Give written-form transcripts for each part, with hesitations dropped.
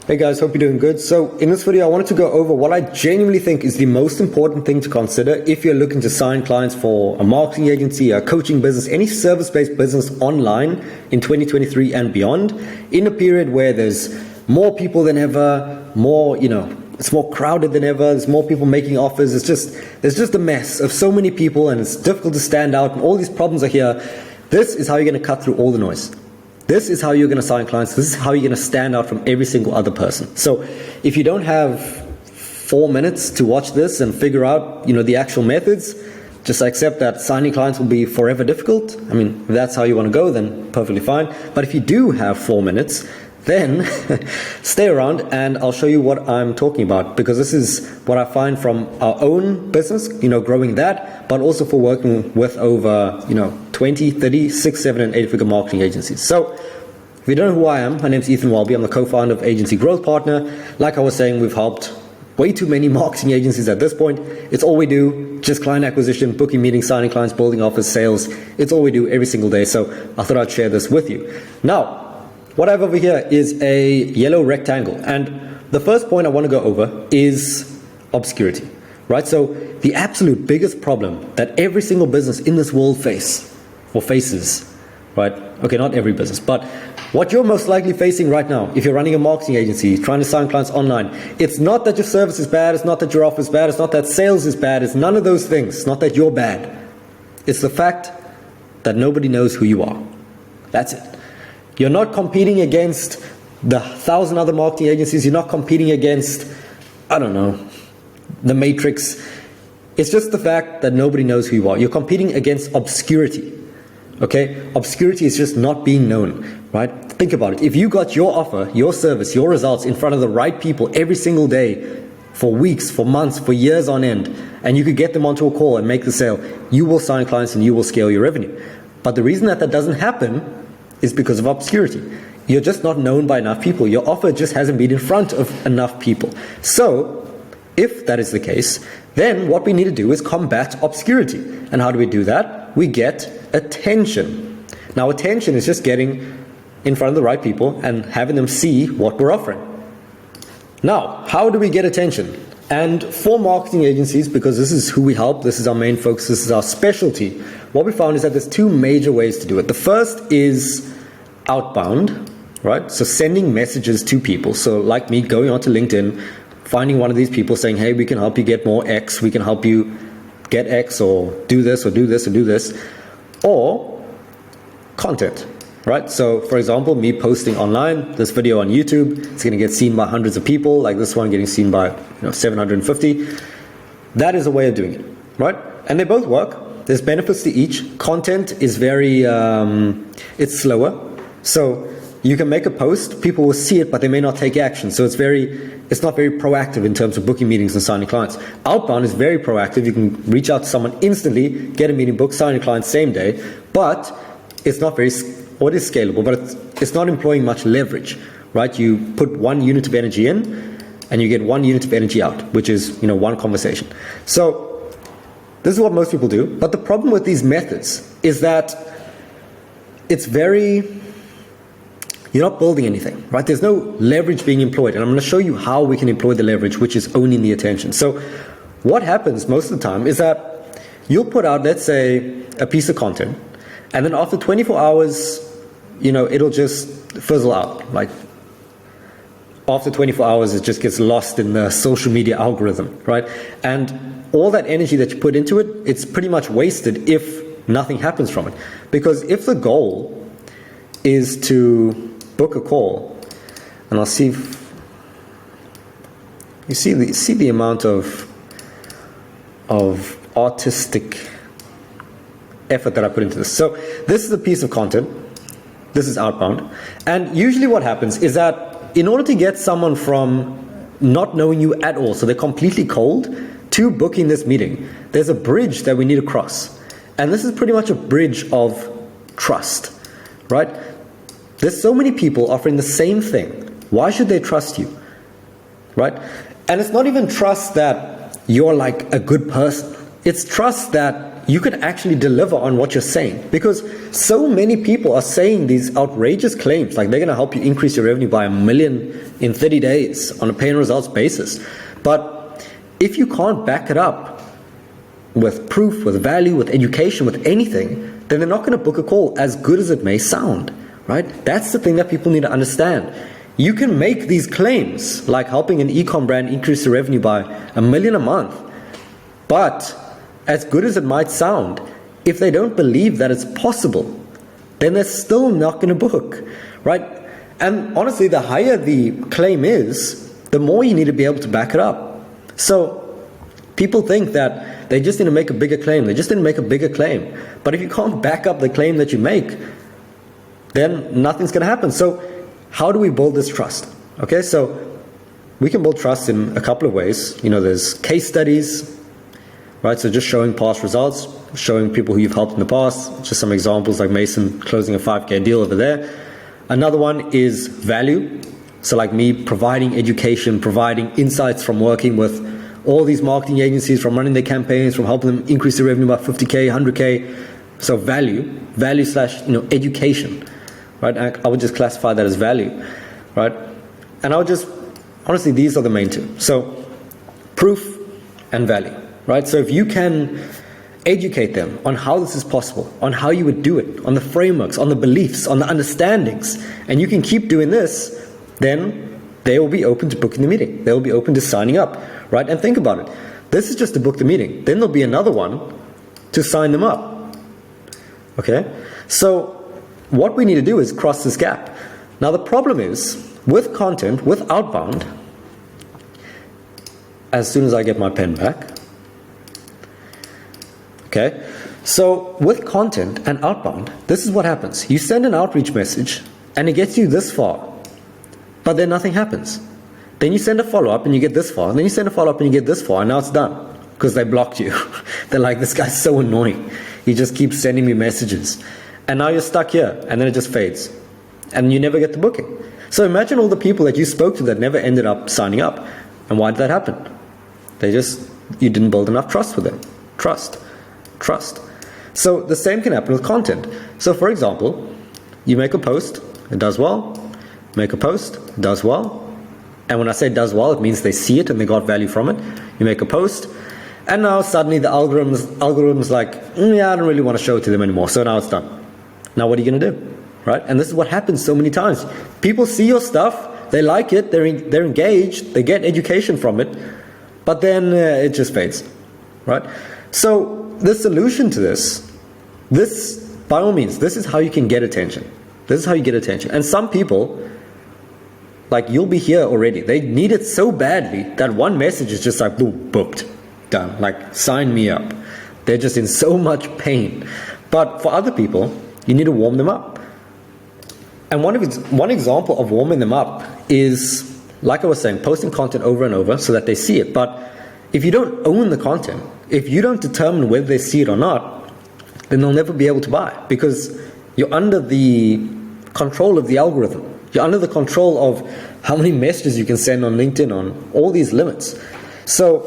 Hey guys, hope you're doing good. So in this video, I wanted to go over what I genuinely think is the most important thing to consider if you're looking to sign clients for a marketing agency, a coaching business, any service-based business online in 2023 and beyond, in a period where there's more people than ever, it's more crowded than ever, there's more people making offers, there's just a mess of so many people and it's difficult to stand out and all these problems are here. This is how you're going to cut through all the noise. This is how you're going to sign clients. This is how you're going to stand out from every single other person. So if you don't have 4 minutes to watch this and figure out, the actual methods, just accept that signing clients will be forever difficult. I mean, if that's how you want to go, then perfectly fine. But if you do have 4 minutes, then stay around and I'll show you what I'm talking about, because this is what I find from our own business, growing that, but also for working with over, 20, 30, 6, 7, and 8 figure marketing agencies. So if you don't know who I am, my name's Ethan Welby. I'm the co-founder of Agency Growth Partner. Like I was saying, we've helped way too many marketing agencies at this point. It's all we do, just client acquisition, booking meetings, signing clients, building offers, sales. It's all we do every single day. So I thought I'd share this with you. Now, what I have over here is a yellow rectangle. And the first point I want to go over is obscurity, right? So the absolute biggest problem that every single business in this world faces, right? Okay, not every business, but what you're most likely facing right now, if you're running a marketing agency, trying to sign clients online, it's not that your service is bad, it's not that your offer is bad, it's not that sales is bad, it's none of those things. It's not that you're bad. It's the fact that nobody knows who you are. That's it. You're not competing against the 1,000 other marketing agencies. You're not competing against, the Matrix. It's just the fact that nobody knows who you are. You're competing against obscurity. Okay? Obscurity is just not being known, right? Think about it. If you got your offer, your service, your results in front of the right people every single day for weeks, for months, for years on end, and you could get them onto a call and make the sale, you will sign clients and you will scale your revenue. But the reason that doesn't happen is because of obscurity. You're just not known by enough people. Your offer just hasn't been in front of enough people. So, if that is the case, then what we need to do is combat obscurity. And how do we do that? We get attention. Now, attention is just getting in front of the right people and having them see what we're offering. Now, how do we get attention? And for marketing agencies, because this is who we help, this is our main focus, this is our specialty, what we found is that there's two major ways to do it. The first is outbound, right? So sending messages to people. So like me, going onto LinkedIn, finding one of these people saying, hey, we can help you get more X, we can help you get X, or do this, or do this, or do this. Or content, right? So for example, me posting online, this video on YouTube, it's going to get seen by hundreds of people, like this one getting seen by 750. That is a way of doing it, right? And they both work. There's benefits to each. Content is very, it's slower. So you can make a post, people will see it, but they may not take action. So it's not very proactive in terms of booking meetings and signing clients. Outbound is very proactive. You can reach out to someone instantly, get a meeting booked, sign a client same day, but it's not very, or it is scalable, but it's not employing much leverage, right? You put 1 unit of energy in and you get 1 unit of energy out, which is, one conversation. So this is what most people do. But the problem with these methods is that you're not building anything, right? There's no leverage being employed. And I'm going to show you how we can employ the leverage, which is owning the attention. So what happens most of the time is that you'll put out, let's say, a piece of content, and then after 24 hours, it'll just fizzle out. Like after 24 hours, it just gets lost in the social media algorithm, right? And all that energy that you put into it, it's pretty much wasted if nothing happens from it. Because if the goal is to book a call, and I'll see if you see the amount of artistic effort that I put into this. So this is a piece of content. This is outbound. And usually what happens is that in order to get someone from not knowing you at all, so they're completely cold, to booking this meeting, there's a bridge that we need to cross. And this is pretty much a bridge of trust, right? There's so many people offering the same thing. Why should they trust you, right? And it's not even trust that you're like a good person. It's trust that you can actually deliver on what you're saying, because so many people are saying these outrageous claims, like they're going to help you increase your revenue by $1 million in 30 days on a pay and results basis. But if you can't back it up with proof, with value, with education, with anything, then they're not going to book a call, as good as it may sound, right? That's the thing that people need to understand. You can make these claims, like helping an e-com brand increase their revenue by $1 million a month, but as good as it might sound, if they don't believe that it's possible, then they're still not going to book, right? And honestly, the higher the claim is, the more you need to be able to back it up. So people think that they just need to make a bigger claim. They just need to make a bigger claim. But if you can't back up the claim that you make, then nothing's going to happen. So how do we build this trust? Okay, so we can build trust in a couple of ways. You know, there's case studies, right? So just showing past results, showing people who you've helped in the past. Just some examples like Mason closing a 5K deal over there. Another one is value. So like me providing education, providing insights from working with all these marketing agencies, from running their campaigns, from helping them increase their revenue by 50K, 100K. So value slash, education, right? I would just classify that as value, right? And I would just, honestly, these are the main two. So proof and value, right? So if you can educate them on how this is possible, on how you would do it, on the frameworks, on the beliefs, on the understandings, and you can keep doing this, then they will be open to booking the meeting. They will be open to signing up, right? And think about it. This is just to book the meeting. Then there'll be another one to sign them up. Okay? So what we need to do is cross this gap. Now the problem is, with content, with outbound, as soon as I get my pen back, okay, so with content and outbound, this is what happens. You send an outreach message and it gets you this far, but then nothing happens. Then you send a follow-up and you get this far, and then you send a follow-up and you get this far, and now it's done because they blocked you. They're like, this guy's so annoying. He just keeps sending me messages. And now you're stuck here, and then it just fades. And you never get the booking. So imagine all the people that you spoke to that never ended up signing up. And why did that happen? You didn't build enough trust with them. Trust. So the same can happen with content. So for example, you make a post, it does well. Make a post, it does well. And when I say does well, it means they see it and they got value from it. You make a post, and now suddenly the algorithm's like, yeah, I don't really want to show it to them anymore. So now it's done. Now what are you going to do? Right? And this is what happens so many times. People see your stuff, they like it, they're engaged, they get education from it, but then it just fades. Right? So the solution to this, by all means, this is how you can get attention. This is how you get attention. And some people, like, you'll be here already. They need it so badly that one message is just like, boom, booked, done. Like, sign me up. They're just in so much pain. But for other people, you need to warm them up. And one example of warming them up is, like I was saying, posting content over and over so that they see it. But if you don't own the content, if you don't determine whether they see it or not, then they'll never be able to buy, because you're under the control of the algorithm. You're under the control of how many messages you can send on LinkedIn, on all these limits. So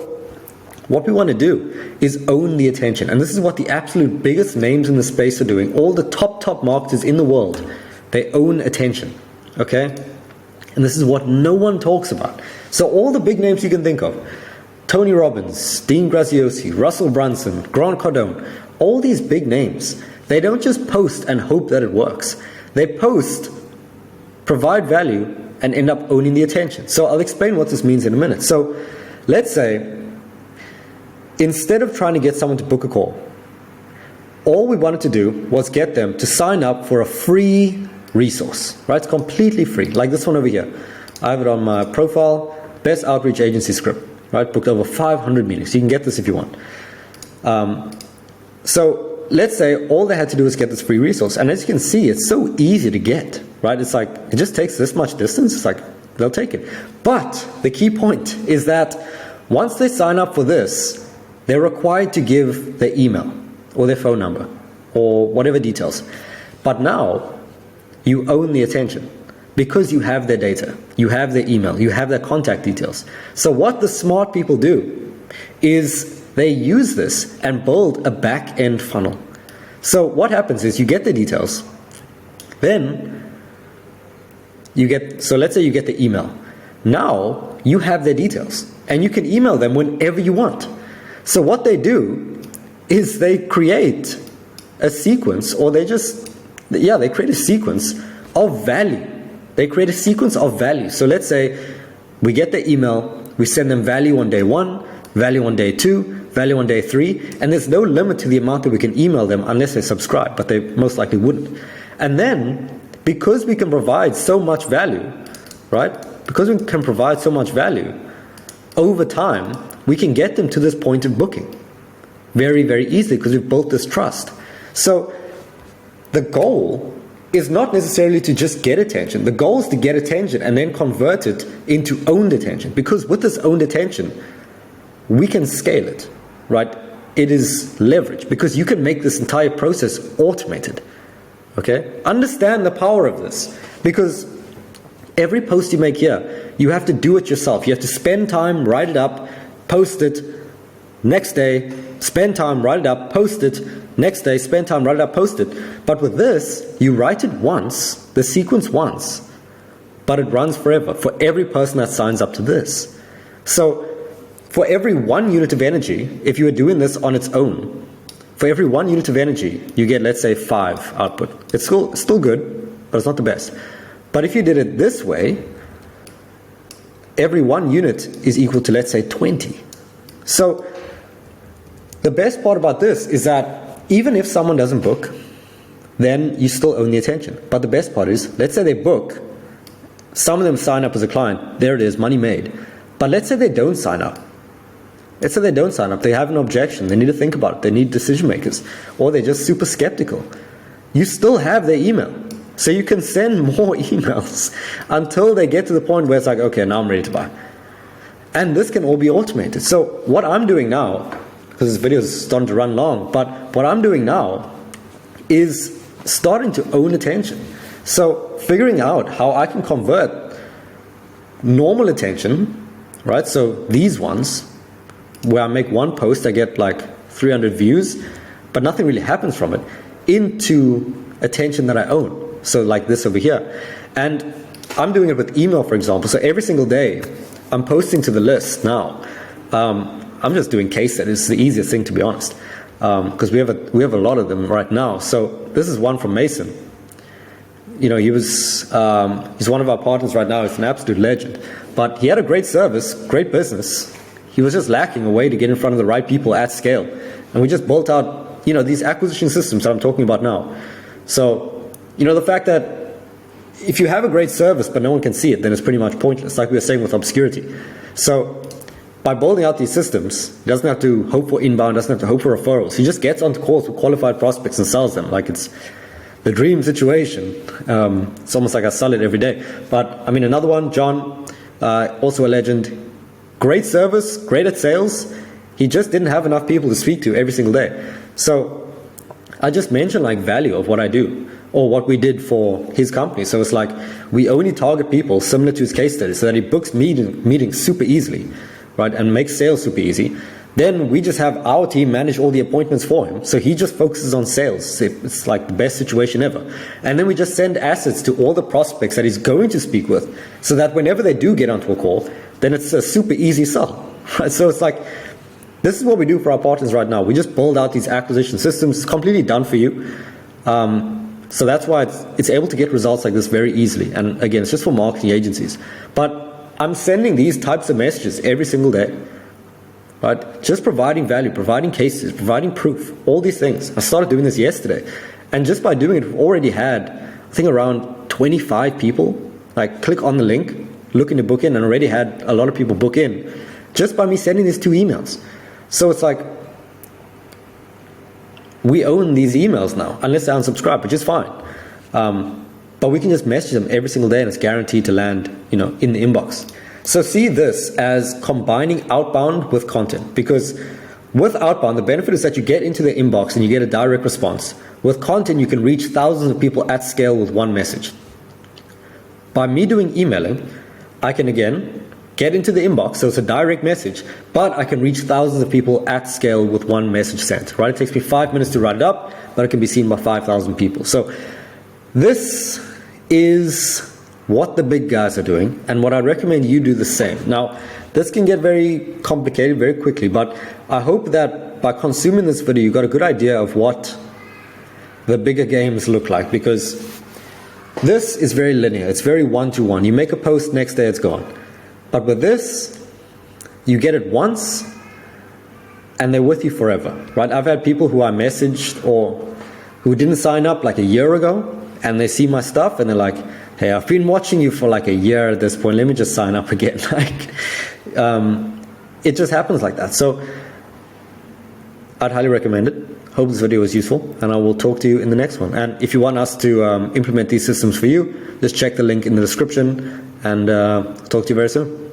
what we want to do is own the attention. And this is what the absolute biggest names in the space are doing. All the top marketers in the world, they own attention. Okay? And this is what no one talks about. So all the big names you can think of, Tony Robbins, Dean Graziosi, Russell Brunson, Grant Cardone, all these big names, they don't just post and hope that it works. They post, provide value, and end up owning the attention. So I'll explain what this means in a minute. So let's say, instead of trying to get someone to book a call, all we wanted to do was get them to sign up for a free resource, right? It's completely free, like this one over here. I have it on my profile, Best Outreach Agency Script, right? Booked over 500 meetings. You can get this if you want. So let's say all they had to do is get this free resource. And as you can see, it's so easy to get, right? It's like, it just takes this much distance. It's like, they'll take it. But the key point is that once they sign up for this, they're required to give their email or their phone number or whatever details. But now you own the attention because you have their data, you have their email, you have their contact details. So what the smart people do is they use this and build a back-end funnel. So what happens is you get the details, then you get, so let's say you get the email. now you have their details and you can email them whenever you want. So what they do is they create a sequence, or they create a sequence of value. They create a sequence of value. So let's say we get the email, we send them value on day 1, value on day 2, value on day 3, and there's no limit to the amount that we can email them unless they subscribe, but they most likely wouldn't. And then, because we can provide so much value, right? Because we can provide so much value, over time, we can get them to this point of booking very, very easily because we've built this trust. So the goal is not necessarily to just get attention. The goal is to get attention and then convert it into owned attention, because with this owned attention, we can scale it, right? It is leverage because you can make this entire process automated. Okay? Understand the power of this, because every post you make here, you have to do it yourself. You have to spend time, write it up, post it, next day, spend time, write it up, post it, next day, spend time, write it up, post it. But with this, you write it once, the sequence once, but it runs forever for every person that signs up to this. So for every 1 unit of energy, if you were doing this on its own, for every 1 unit of energy, you get, let's say, 5 output. It's still good, but it's not the best. But if you did it this way, every 1 unit is equal to, let's say, 20. So the best part about this is that even if someone doesn't book, then you still own the attention. But the best part is, let's say they book, some of them sign up as a client, there it is, money made. But let's say they don't sign up. Let's say they don't sign up, they have an objection, they need to think about it, they need decision makers, or they're just super skeptical. You still have their email. So you can send more emails until they get to the point where it's like, okay, now I'm ready to buy. And this can all be automated. So what I'm doing now, because this video is starting to run long, but what I'm doing now is starting to own attention. So figuring out how I can convert normal attention, right? So these ones, where I make one post, I get like 300 views, but nothing really happens from it, into attention that I own. So like this over here. And I'm doing it with email, for example. So every single day, I'm posting to the list now. I'm just doing case studies. It's the easiest thing, to be honest, because we have a lot of them right now. So this is one from Mason. You know, he's one of our partners right now. He's an absolute legend. But he had a great service, great business. He was just lacking a way to get in front of the right people at scale. And we just built out, you know, these acquisition systems that I'm talking about now. So, you know, the fact that if you have a great service but no one can see it, then it's pretty much pointless, like we were saying with obscurity. So by building out these systems, he doesn't have to hope for inbound, doesn't have to hope for referrals. He just gets onto calls with qualified prospects and sells them like it's the dream situation. It's almost like I sell it every day. But I mean, another one, John, also a legend. Great service, great at sales. He just didn't have enough people to speak to every single day. So I just mentioned like value of what I do, or what we did for his company. So it's like we only target people similar to his case study, so that he books meetings super easily, right, and makes sales super easy. Then we just have our team manage all the appointments for him. So he just focuses on sales. It's like the best situation ever. And then we just send assets to all the prospects that he's going to speak with, so that whenever they do get onto a call, then it's a super easy sell. Right? So it's like, this is what we do for our partners right now. We just build out these acquisition systems. It's completely done for you. So that's why it's able to get results like this very easily. And again, it's just for marketing agencies. But I'm sending these types of messages every single day. Right? Just providing value, providing cases, providing proof, all these things. I started doing this yesterday. And just by doing it, we've already had, I think, around 25 people like click on the link, looking to book in, and already had a lot of people book in just by me sending these 2 emails. So it's like, we own these emails now, unless they unsubscribe, which is fine. But we can just message them every single day, and it's guaranteed to land, you know, in the inbox. So see this as combining outbound with content, because with outbound, the benefit is that you get into the inbox and you get a direct response. With content, you can reach thousands of people at scale with one message. By me doing emailing, I can again get into the inbox, so it's a direct message, but I can reach thousands of people at scale with one message sent, right? It takes me 5 minutes to write it up, but it can be seen by 5,000 people. So this is what the big guys are doing, and what I recommend you do the same. Now, this can get very complicated very quickly, but I hope that by consuming this video, you got a good idea of what the bigger games look like, because this is very linear. It's very one-to-one. You make a post, next day it's gone. But with this, you get it once, and they're with you forever, right? I've had people who I messaged or who didn't sign up like a year ago, and they see my stuff and they're like, hey, I've been watching you for like a year at this point, let me just sign up again. Like, it just happens like that. So I'd highly recommend it. Hope this video was useful, and I will talk to you in the next one. And if you want us to implement these systems for you, just check the link in the description, and talk to you very soon.